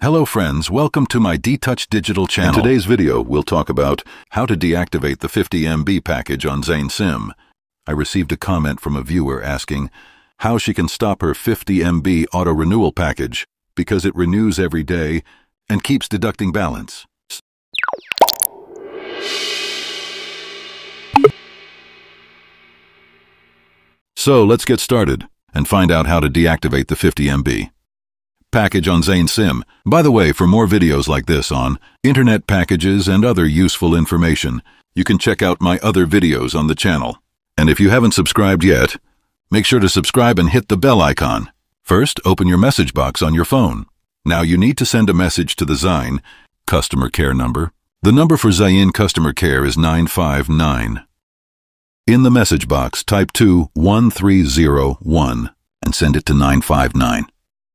Hello friends, welcome to my DTouch Digital channel. In today's video, we'll talk about how to deactivate the 50 MB package on Zain SIM. I received a comment from a viewer asking how she can stop her 50 MB auto-renewal package because it renews every day and keeps deducting balance. So let's get started and find out how to deactivate the 50 MB package on Zain SIM. By the way, for more videos like this on internet packages and other useful information, you can check out my other videos on the channel. And if you haven't subscribed yet, make sure to subscribe and hit the bell icon. First, open your message box on your phone. Now you need to send a message to the Zain customer care number. The number for Zain customer care is 959. In the message box, type 21301 and send it to 959.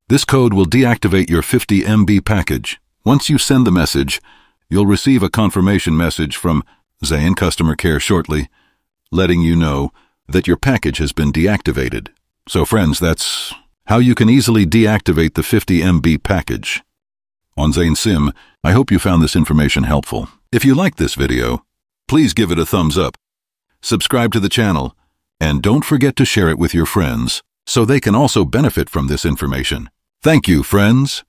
This code will deactivate your 50 MB package. Once you send the message, you'll receive a confirmation message from Zain customer care shortly, letting you know that your package has been deactivated. So friends, that's how you can easily deactivate the 50 MB package on Zain SIM. I hope you found this information helpful. If you liked this video, please give it a thumbs up, subscribe to the channel, and don't forget to share it with your friends so they can also benefit from this information. Thank you, friends.